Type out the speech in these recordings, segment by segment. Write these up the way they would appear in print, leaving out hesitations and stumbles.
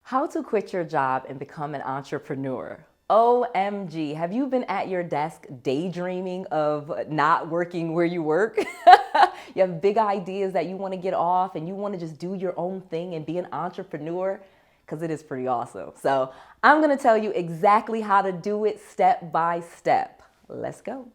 How to quit your job and become an entrepreneur. OMG, have you been at your desk daydreaming of not working where you work? You have big ideas that you want to get off and you want to just do your own thing and be an entrepreneur? Because it is pretty awesome. So I'm going to tell you exactly how to do it step by step. Let's go.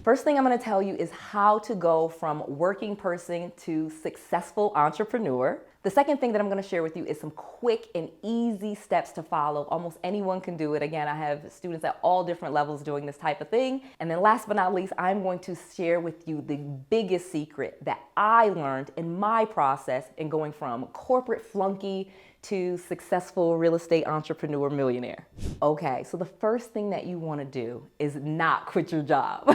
First thing I'm going to tell you is how to go from working person to successful entrepreneur. The second thing that I'm going to share with you is some quick and easy steps to follow. Almost anyone can do it. Again, I have students at all different levels doing this type of thing. And then last but not least, I'm going to share with you the biggest secret that I learned in my process in going from corporate flunky to successful real estate entrepreneur millionaire. Okay, so the first thing that you want to do is not quit your job.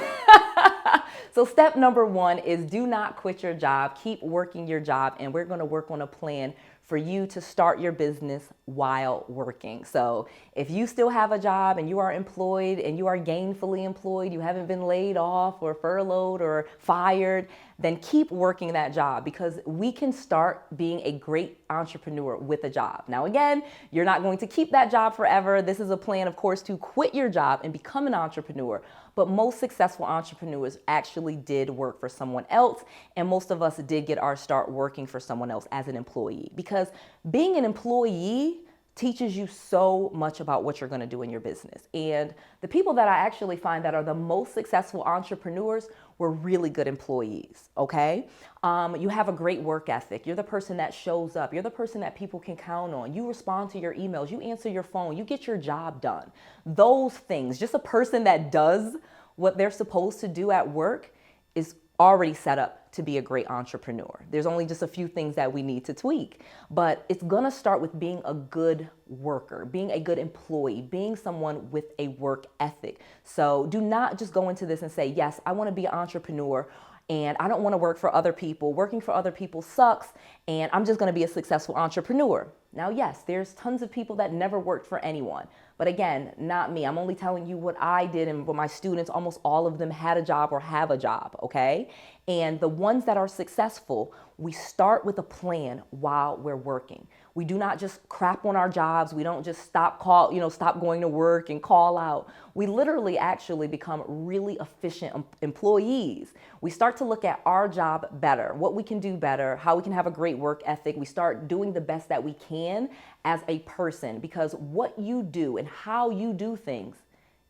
So step number one is do not quit your job. Keep working your job, and we're going to work on a plan for you to start your business while working. So if you still have a job and you are employed and you are gainfully employed, you haven't been laid off or furloughed or fired, then keep working that job, because we can start being a great entrepreneur with a job. Now, again, you're not going to keep that job forever. This is a plan, of course, to quit your job and become an entrepreneur. But most successful entrepreneurs actually did work for someone else, and most of us did get our start working for someone else as an employee, because being an employee teaches you so much about what you're going to do in your business. And the people that I actually find that are the most successful entrepreneurs were really good employees, okay? You have a great work ethic. You're the person that shows up. You're the person that people can count on. You respond to your emails. You answer your phone. You get your job done. Those things, just a person that does what they're supposed to do at work is already set up to be a great entrepreneur. There's only just a few things that we need to tweak, but it's gonna start with being a good worker, being a good employee, being someone with a work ethic. So do not just go into this and say, yes, I wanna be an entrepreneur and I don't wanna work for other people. Working for other people sucks and I'm just gonna be a successful entrepreneur. Now, yes, there's tons of people that never worked for anyone. But again, not me. I'm only telling you what I did, and what my students, almost all of them had a job or have a job, okay? And the ones that are successful, we start with a plan while we're working. We do not just crap on our jobs. We don't just stop going to work and call out. We literally actually become really efficient employees. We start to look at our job better, what we can do better, how we can have a great work ethic. We start doing the best that we can as a person, because what you do and how you do things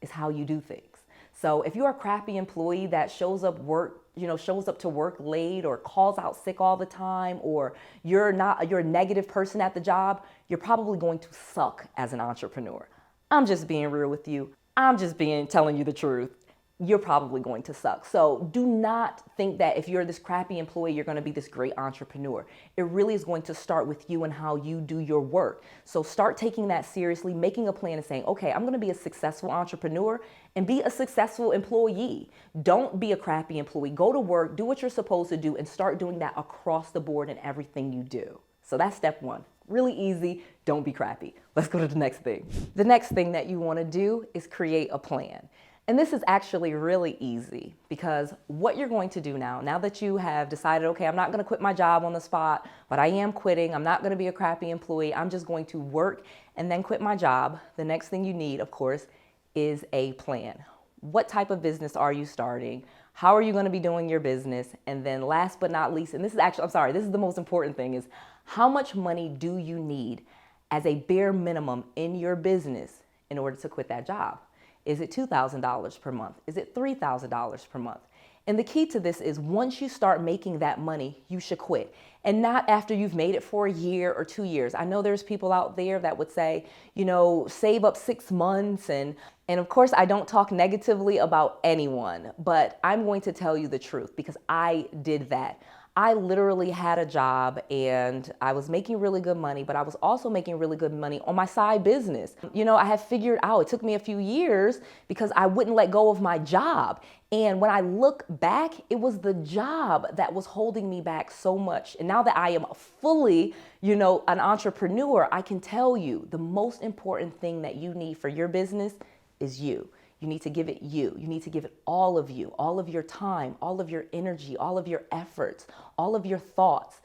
is how you do things. So if you're a crappy employee that shows up to work late or calls out sick all the time, or you're a negative person at the job, you're probably going to suck as an entrepreneur. I'm just being real with you. Telling you the truth. You're probably going to suck. So do not think that if you're this crappy employee, you're going to be this great entrepreneur. It really is going to start with you and how you do your work. So start taking that seriously, making a plan and saying, okay, I'm going to be a successful entrepreneur and be a successful employee. Don't be a crappy employee. Go to work, do what you're supposed to do, and start doing that across the board in everything you do. So that's step one. Really easy. Don't be crappy. Let's go to the next thing. The next thing that you want to do is create a plan. And this is actually really easy, because what you're going to do now that you have decided, okay, I'm not going to quit my job on the spot, but I am quitting. I'm not going to be a crappy employee. I'm just going to work and then quit my job. The next thing you need, of course, is a plan. What type of business are you starting? How are you going to be doing your business? And then last but not least, and this is the most important thing, is how much money do you need as a bare minimum in your business in order to quit that job? Is it $2,000 per month? Is it $3,000 per month? And the key to this is, once you start making that money, you should quit. And not after you've made it for a year or 2 years. I know there's people out there that would say, save up 6 months. And of course, I don't talk negatively about anyone, but I'm going to tell you the truth, because I did that. I literally had a job and I was making really good money, but I was also making really good money on my side business. I had figured out, it took me a few years because I wouldn't let go of my job. And when I look back, it was the job that was holding me back so much. And now that I am fully, an entrepreneur, I can tell you the most important thing that you need for your business is you. You need to give it you. You need to give it all of you, all of your time, all of your energy, all of your efforts, all of your thoughts.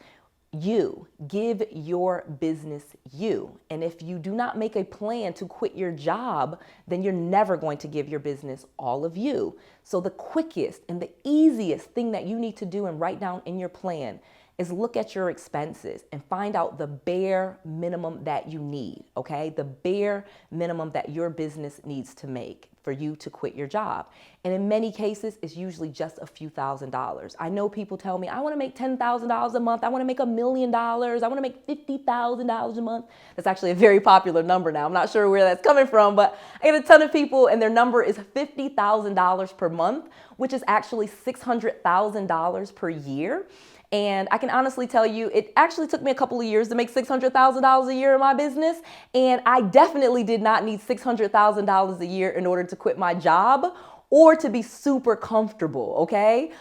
You give your business you. And if you do not make a plan to quit your job, then you're never going to give your business all of you. So the quickest and the easiest thing that you need to do and write down in your plan is look at your expenses and find out the bare minimum that you need, okay? The bare minimum that your business needs to make for you to quit your job. And in many cases, it's usually just a few $1,000s. I know people tell me, I wanna make $10,000 a month, I wanna make $1 million, I wanna make $50,000 a month. That's actually a very popular number now. I'm not sure where that's coming from, but I get a ton of people and their number is $50,000 per month, which is actually $600,000 per year. And I can honestly tell you, it actually took me a couple of years to make $600,000 a year in my business. And I definitely did not need $600,000 a year in order to quit my job or to be super comfortable, okay?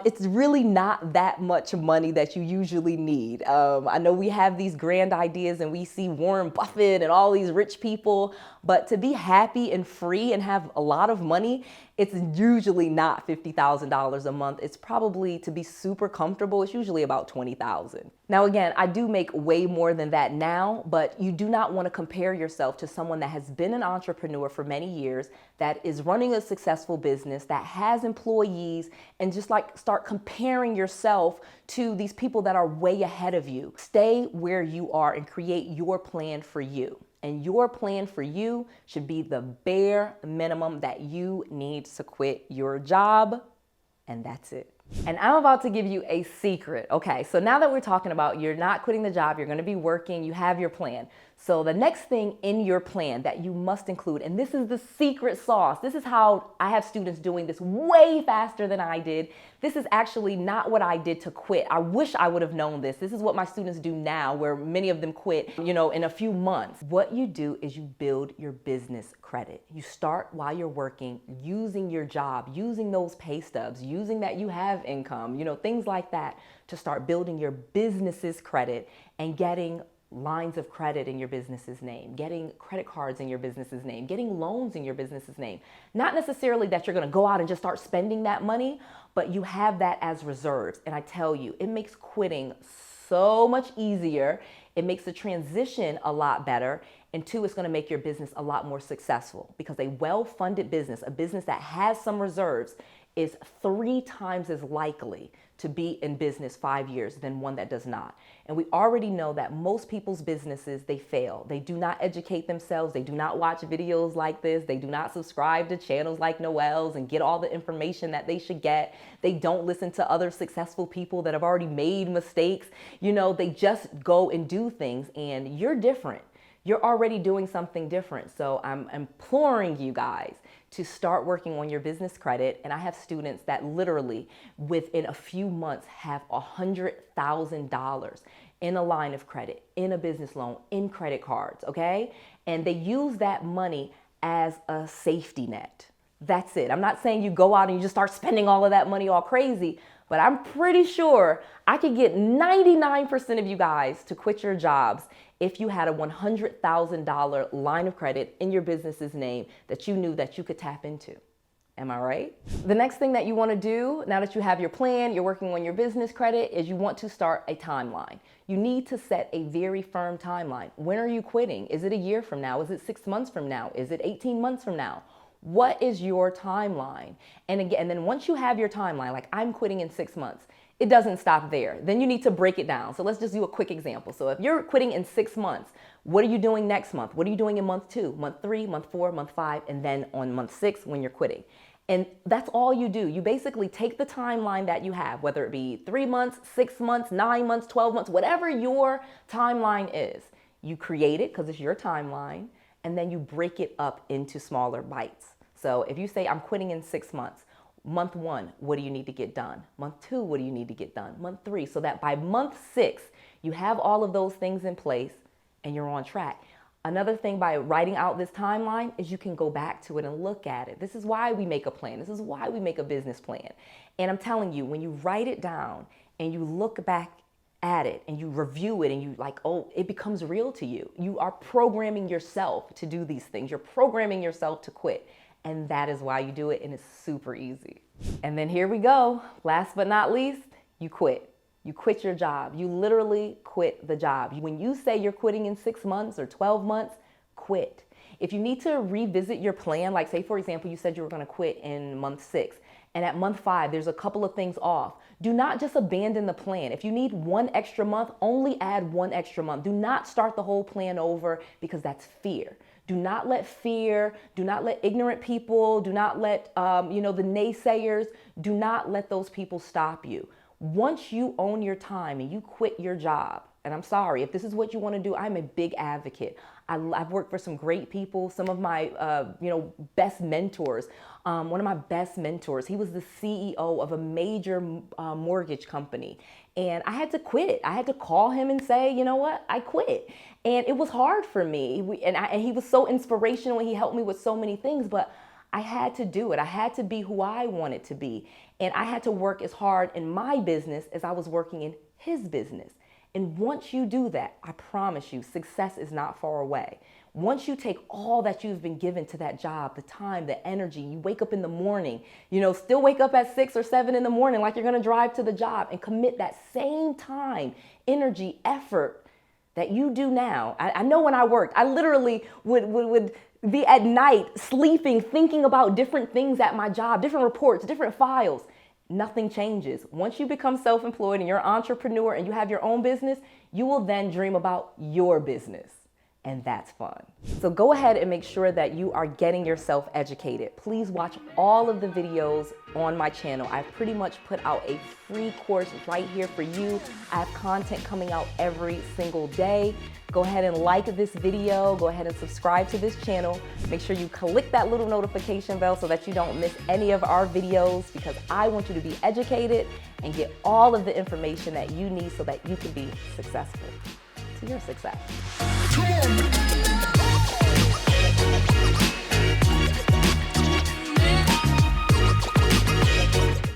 It's really not that much money that you usually need. I know we have these grand ideas and we see Warren Buffett and all these rich people, but to be happy and free and have a lot of money, it's usually not $50,000 a month. It's probably, to be super comfortable, it's usually about $20,000. Now again, I do make way more than that now, but you do not want to compare yourself to someone that has been an entrepreneur for many years, that is running a successful business, that has employees, and just like start comparing yourself to these people that are way ahead of you. Stay where you are and create your plan for you. And your plan for you should be the bare minimum that you need to quit your job, and that's it. And I'm about to give you a secret. Okay, so now that we're talking about you're not quitting the job, you're gonna be working, you have your plan. So the next thing in your plan that you must include, and this is the secret sauce, this is how I have students doing this way faster than I did. This is actually not what I did to quit. I wish I would have known this. This is what my students do now, where many of them quit, in a few months. What you do is you build your business credit. You start while you're working, using your job, using those pay stubs, using that you have income, things like that, to start building your business's credit and getting lines of credit in your business's name, getting credit cards in your business's name, getting loans in your business's name. Not necessarily that you're going to go out and just start spending that money, but you have that as reserves. And I tell you, it makes quitting so much easier. It makes the transition a lot better. And two, it's going to make your business a lot more successful, because a well-funded business, a business that has some reserves, is 3 times as likely to be in business 5 years than one that does not. And we already know that most people's businesses, they fail. They do not educate themselves. They do not watch videos like this. They do not subscribe to channels like Noelle's and get all the information that they should get. They don't listen to other successful people that have already made mistakes. They just go and do things, and you're different. You're already doing something different. So I'm imploring you guys to start working on your business credit. And I have students that literally within a few months have $100,000 in a line of credit, in a business loan, in credit cards, okay? And they use that money as a safety net. That's it. I'm not saying you go out and you just start spending all of that money all crazy, but I'm pretty sure I could get 99% of you guys to quit your jobs if you had a $100,000 line of credit in your business's name that you knew that you could tap into. Am I right? The next thing that you want to do, now that you have your plan, you're working on your business credit, is you want to start a timeline. You need to set a very firm timeline. When are you quitting? Is it a year from now? Is it 6 months from now? Is it 18 months from now? What is your timeline? And again, and then once you have your timeline, like I'm quitting in 6 months, it doesn't stop there. Then you need to break it down. So let's just do a quick example. So if you're quitting in 6 months, what are you doing next month? What are you doing in month 2, month 3, month 4, month 5, and then on month 6 when you're quitting? And that's all you do. You basically take the timeline that you have, whether it be 3 months, 6 months, 9 months, 12 months, whatever your timeline is. You create it because it's your timeline, and then you break it up into smaller bites. So if you say I'm quitting in 6 months, month 1, what do you need to get done? Month 2, what do you need to get done? Month 3, so that by month 6, you have all of those things in place and you're on track. Another thing by writing out this timeline is you can go back to it and look at it. This is why we make a plan. This is why we make a business plan. And I'm telling you, when you write it down and you look back at it and you review it and you like, oh, it becomes real to you. You are programming yourself to do these things. You're programming yourself to quit. And that is why you do it, and it's super easy. And then here we go. Last but not least, you quit. You quit your job. You literally quit the job. When you say you're quitting in 6 months or 12 months, quit. If you need to revisit your plan, like say, for example, you said you were going to quit in month 6, and at month 5, there's a couple of things off. Do not just abandon the plan. If you need 1 extra month, only add 1 extra month. Do not start the whole plan over, because that's fear. Do not let fear, do not let ignorant people, do not let, the naysayers, do not let those people stop you. Once you own your time and you quit your job, and I'm sorry, if this is what you want to do, I'm a big advocate. I've worked for some great people, some of my, best mentors. One of my best mentors, he was the CEO of a major mortgage company. And I had to quit. I had to call him and say, you know what, I quit. And it was hard for me. And he was so inspirational, and he helped me with so many things, but I had to do it. I had to be who I wanted to be. And I had to work as hard in my business as I was working in his business. And once you do that, I promise you, success is not far away. Once you take all that you've been given to that job, the time, the energy, you wake up in the morning, still wake up at 6 or 7 in the morning like you're going to drive to the job, and commit that same time, energy, effort that you do now. I know when I worked, I literally would be at night sleeping, thinking about different things at my job, different reports, different files. Nothing changes. Once you become self-employed and you're an entrepreneur and you have your own business, you will then dream about your business. And that's fun. So go ahead and make sure that you are getting yourself educated. Please watch all of the videos on my channel. I've pretty much put out a free course right here for you. I have content coming out every single day. Go ahead and like this video. Go ahead and subscribe to this channel. Make sure you click that little notification bell so that you don't miss any of our videos, because I want you to be educated and get all of the information that you need so that you can be successful to your success.